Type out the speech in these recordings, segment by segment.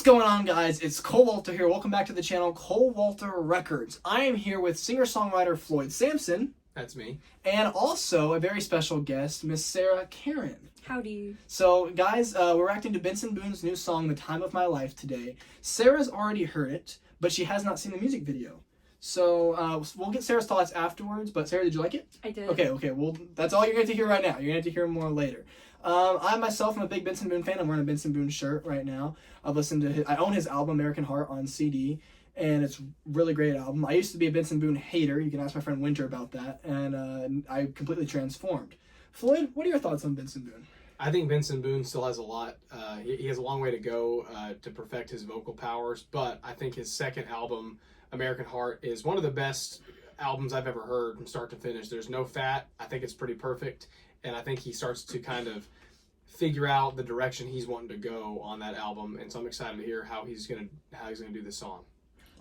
What's going on, guys? It's Cole Walter here. Welcome back to the channel, Cole Walter Records. I am here with singer-songwriter Floyd Sampson. That's me. And also a very special guest, Miss Sarah Karen. Howdy. So, guys, we're reacting to Benson Boone's new song, The Time of My Life, today. Sarah's already heard it, but she has not seen the music video. So, we'll get Sarah's thoughts afterwards, but Sarah, did you like it? I did. Okay, well, that's all you're going to hear right now. You're going to hear more later. I myself am a big Benson Boone fan. I'm wearing a Benson Boone shirt right now. I've listened to I own his album, American Heart, on CD, and it's a really great album. I used to be a Benson Boone hater. You can ask my friend Winter about that, and I completely transformed. Floyd, what are your thoughts on Benson Boone? I think Benson Boone still has a lot. He has a long way to go to perfect his vocal powers, but I think his second album, American Heart, is one of the best albums I've ever heard from start to finish. There's no fat. I think it's pretty perfect, and I think he starts to kind of figure out the direction he's wanting to go on that album, and so I'm excited to hear how he's gonna do this song.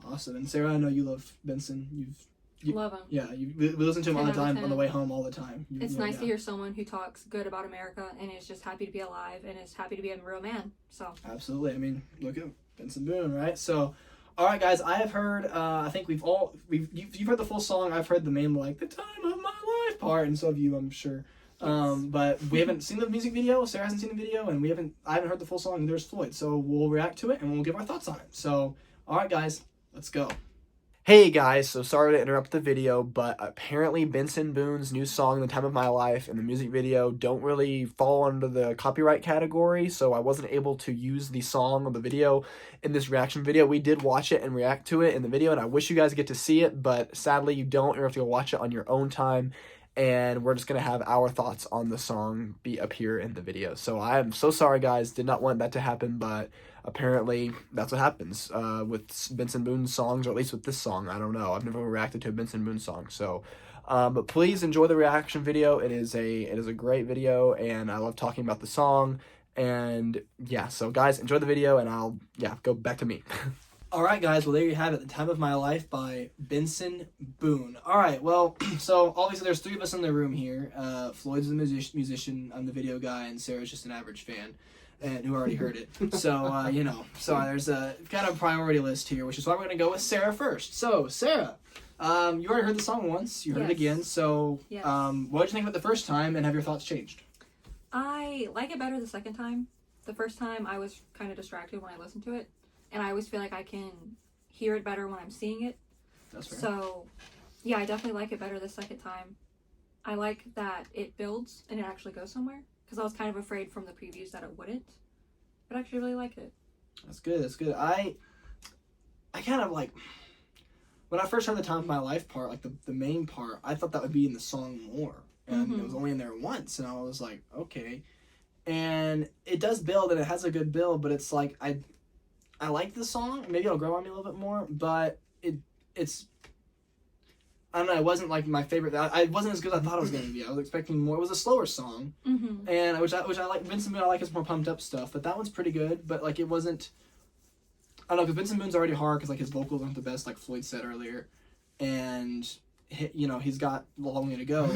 Awesome. And Sarah, I know you love Benson. Love him. Yeah, we listen to him all the 10 out of time, on the 10. way home all the time. It's nice to hear someone who talks good about America and is just happy to be alive and is happy to be a real man. So Absolutely. I mean, look at Benson Boone, right? So, all right, guys, I have heard. I think you've heard the full song. I've heard the main the time of my life part, and so have you, I'm sure. Yes. But we haven't seen the music video. Sarah hasn't seen the video, and I haven't heard the full song. Neither has Floyd. So we'll react to it and we'll give our thoughts on it. So, all right, guys, let's go. Hey guys, so sorry to interrupt the video, but apparently Benson Boone's new song, The Time of My Life, and the music video don't really fall under the copyright category, so I wasn't able to use the song or the video in this reaction video. We did watch it and react to it in the video, and I wish you guys get to see it, but sadly you don't. You're going to have to go watch it on your own time, and we're just going to have our thoughts on the song appear in the video. So I am so sorry, guys. Did not want that to happen, but apparently that's what happens with Benson Boone songs, or at least with this song. I don't know. I've never reacted to a Benson Boone song. So, but please enjoy the reaction video. It is a great video, and I love talking about the song. And yeah, so guys, enjoy the video, and I'll go back to me. All right, guys. Well, there you have it. The Time of My Life by Benson Boone. All right. Well, so obviously there's three of us in the room here. Floyd's the musician. I'm the video guy, and Sarah's just an average fan, and who already heard it. So so there's a kind of priority list here, which is why we're gonna go with Sarah first. So Sarah, you already heard the song once. You heard it again. So yes. What did you think of it the first time, and have your thoughts changed? I like it better the second time. The first time I was kind of distracted when I listened to it, and I always feel like I can hear it better when I'm seeing it. That's fair. So yeah, I definitely like it better the second time. I like that it builds and it actually goes somewhere, because I was kind of afraid from the previews that it wouldn't, but I actually really liked it. That's good. That's good. I kind of when I first heard the Time of My Life part, the main part, I thought that would be in the song more, and it was only in there once, and I was like, okay. And it does build, and it has a good build, but it's like I like the song. Maybe it'll grow on me a little bit more, but it's I don't know. It wasn't like my favorite. I wasn't as good as I thought it was going to be. I was expecting more. It was a slower song, and which I like. Benson Boone, I like his more pumped up stuff, but that one's pretty good. But it wasn't. I don't know, because Benson Boone's already hard, because his vocals aren't the best, like Floyd said earlier, and he's got a long way to go.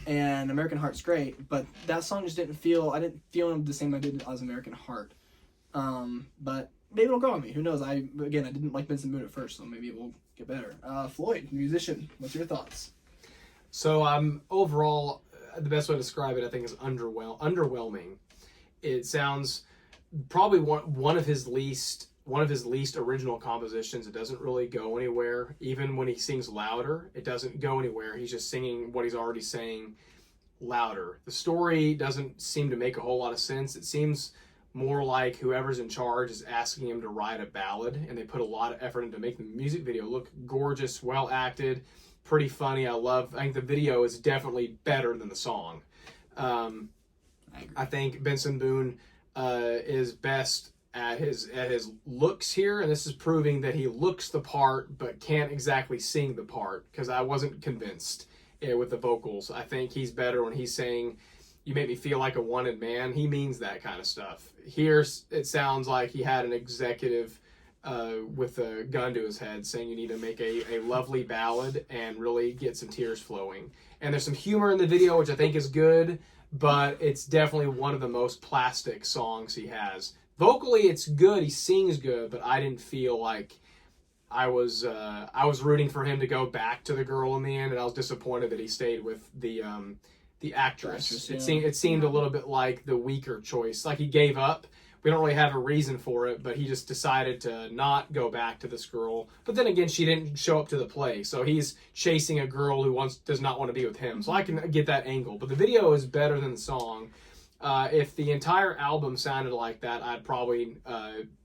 And American Heart's great, but that song just didn't feel. I didn't feel him the same I did as American Heart. But maybe it'll grow on me. Who knows? I didn't like Benson Boone at first, so maybe it will get better. Floyd, musician, what's your thoughts? So overall, the best way to describe it, I think, is underwhelming. It sounds probably one of his least original compositions. It doesn't really go anywhere. Even when he sings louder, it doesn't go anywhere. He's just singing what he's already saying louder. The story doesn't seem to make a whole lot of sense. It seems more like whoever's in charge is asking him to write a ballad, and they put a lot of effort into making the music video look gorgeous, well acted, pretty funny. I think the video is definitely better than the song. I think Benson Boone is best at his looks here, and this is proving that he looks the part but can't exactly sing the part, because I wasn't convinced with the vocals. I think he's better when he's saying, "You make me feel like a wanted man." He means that kind of stuff. Here, it sounds like he had an executive with a gun to his head saying you need to make a lovely ballad and really get some tears flowing. And there's some humor in the video, which I think is good, but it's definitely one of the most plastic songs he has. vocally it's good. He sings good, but I didn't feel like I was rooting for him to go back to the girl in the end, and I was disappointed that he stayed with the actress. It seemed a little bit like the weaker choice. Like he gave up. We don't really have a reason for it, but he just decided to not go back to this girl. But then again, she didn't show up to the play, so he's chasing a girl who does not want to be with him. So I can get that angle. But the video is better than the song. If the entire album sounded like that, I'd probably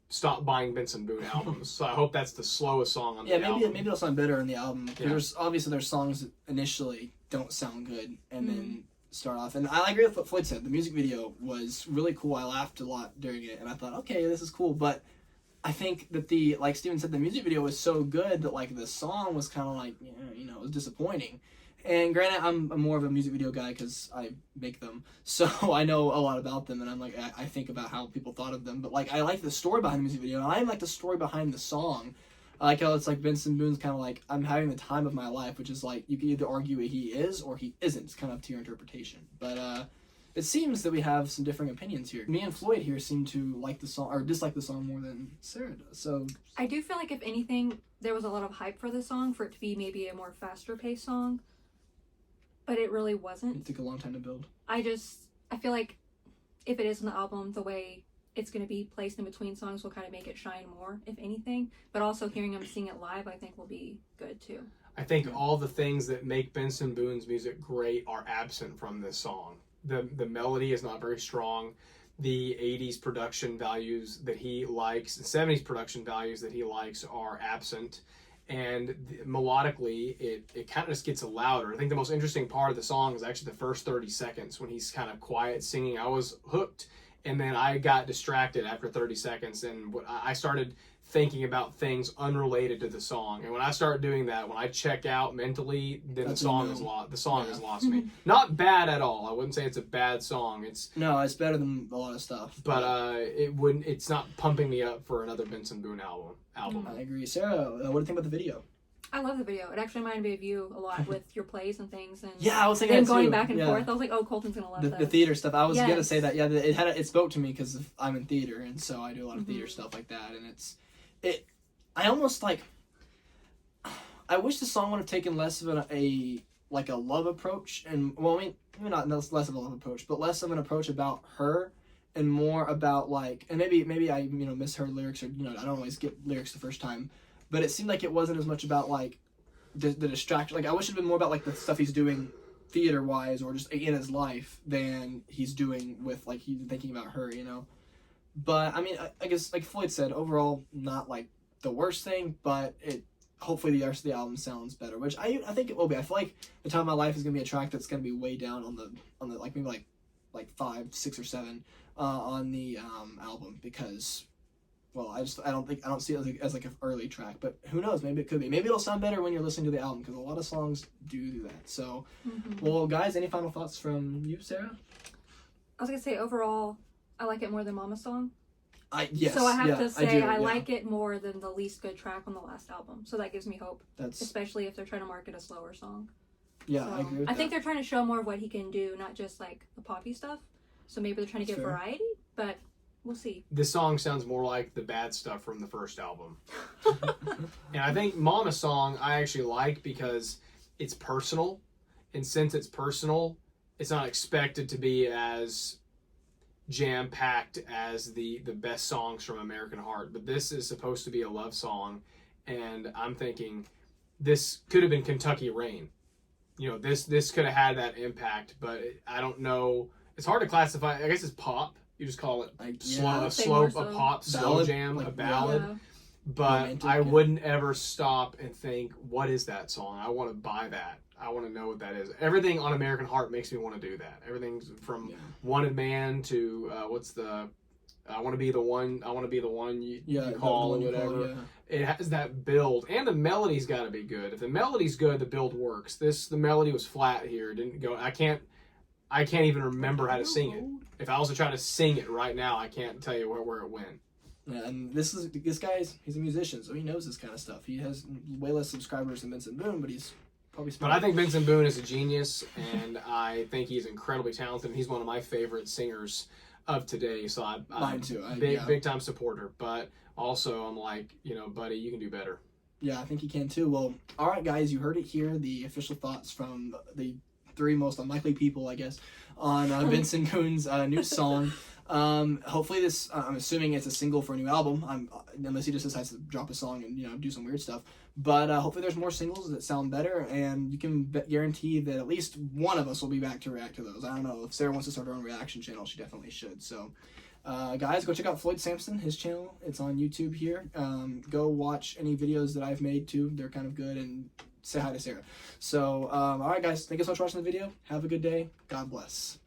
stop buying Benson Boone albums. So I hope that's the slowest song on the album. Maybe it'll sound better in the album. Yeah. There's songs that initially don't sound good, and then start off. And I agree with what Floyd said. The music video was really cool. I laughed a lot during it, and I thought, okay, this is cool. But I think that like Steven said, the music video was so good that like the song was kind of like, it was disappointing. And granted, I'm more of a music video guy because I make them, so I know a lot about them, and I'm like, I think about how people thought of them. But like, I like the story behind the music video, and I like the story behind the song. I like how it's like Benson Boone's kind of like, I'm having the time of my life, which is like, you can either argue he is or he isn't. It's kind of up to your interpretation. But it seems that we have some differing opinions here. Me and Floyd here seem to like the song, or dislike the song more than Sarah does. So I do feel like if anything, there was a lot of hype for the song, for it to be maybe a more faster paced song. But it really wasn't. It took a long time to build. I feel like if it is in the album, the way it's going to be placed in between songs will kind of make it shine more, if anything. But also hearing him sing it live, I think will be good too. I think all the things that make Benson Boone's music great are absent from this song. The melody is not very strong. The 80s production values that he likes, the 70s production values that he likes are absent. And melodically, it kind of just gets louder. I think the most interesting part of the song is actually the first 30 seconds when he's kind of quiet singing. I was hooked, and then I got distracted after 30 seconds, and I started thinking about things unrelated to the song. And when I start doing that, when I check out mentally, then the song has lost me. Not bad at all. I wouldn't say it's a bad song. It's better than a lot of stuff. But it's not pumping me up for another Benson Boone album. I agree. Sarah, what do you think about the video? I love the video. It actually reminded me of you a lot with your plays and things. And yeah, I was thinking them that going too. back and forth. I was like, oh, Colton's gonna love that. The theater stuff. I was gonna say that. Yeah, it spoke to me because I'm in theater, and so I do a lot of theater stuff like that. And I almost like. I wish the song would have taken less of a love approach, and well, I mean, maybe not less of a love approach, but less of an approach about her, and more about like, and maybe I misheard lyrics, or I don't always get lyrics the first time. But it seemed like it wasn't as much about, like, the distraction. Like, I wish it had been more about, like, the stuff he's doing theater-wise or just in his life than he's doing with, like, he's thinking about her, But, I mean, I guess, like Floyd said, overall, not, like, the worst thing, but hopefully the rest of the album sounds better, which I think it will be. I feel like The Time of My Life is going to be a track that's going to be way down on the like, maybe, like 5, 6, or 7 on the album because... Well, I don't see it as like an early track, but who knows? Maybe it could be. Maybe it'll sound better when you're listening to the album because a lot of songs do that. So, well, guys, any final thoughts from you, Sarah? I was gonna say overall, I like it more than Mama's Song. Yes. So I have to say I do. like it more than the least good track on the last album. So that gives me hope, especially if they're trying to market a slower song. Yeah, so I agree. I think they're trying to show more of what he can do, not just like the poppy stuff. So maybe they're trying to get variety, but. We'll see. This song sounds more like the bad stuff from the first album. And I think Mama Song I actually like because it's personal. And since it's personal, it's not expected to be as jam-packed as the best songs from American Heart. But this is supposed to be a love song. And I'm thinking this could have been Kentucky Rain. This could have had that impact. But I don't know. It's hard to classify. I guess it's pop. You just call it a pop slow jam, like, a ballad. Yeah. But romantic, I wouldn't ever stop and think, what is that song? I want to buy that. I want to know what that is. Everything on American Heart makes me want to do that. Everything's from Wanted Man to I want to be the one. I want to be the one you call or whatever. It has that build, and the melody's got to be good. If the melody's good, the build works. The melody was flat here. It didn't go. I can't even remember how to sing it. If I was to try to sing it right now, I can't tell you where it went. Yeah, and this guy's he's a musician, so he knows this kind of stuff. He has way less subscribers than Benson Boone, but he's probably smart. But I think Benson Boone is a genius, and I think he's incredibly talented. And he's one of my favorite singers of today, so I'm Mine too. big time supporter. But also, I'm like, buddy, you can do better. Yeah, I think he can too. Well, all right, guys, you heard it here. The official thoughts from the 3 most unlikely people, I guess, on Benson Boone's new song. Hopefully this, I'm assuming it's a single for a new album. Unless he just decides to drop a song and do some weird stuff. But hopefully there's more singles that sound better, and you can guarantee that at least one of us will be back to react to those. I don't know if Sarah wants to start her own reaction channel, she definitely should. So, guys, go check out Floyd Sampson, his channel. It's on YouTube here. Go watch any videos that I've made too. They're kind of good, and say hi to Sarah. So, all right, guys, thank you so much for watching the video. Have a good day. God bless.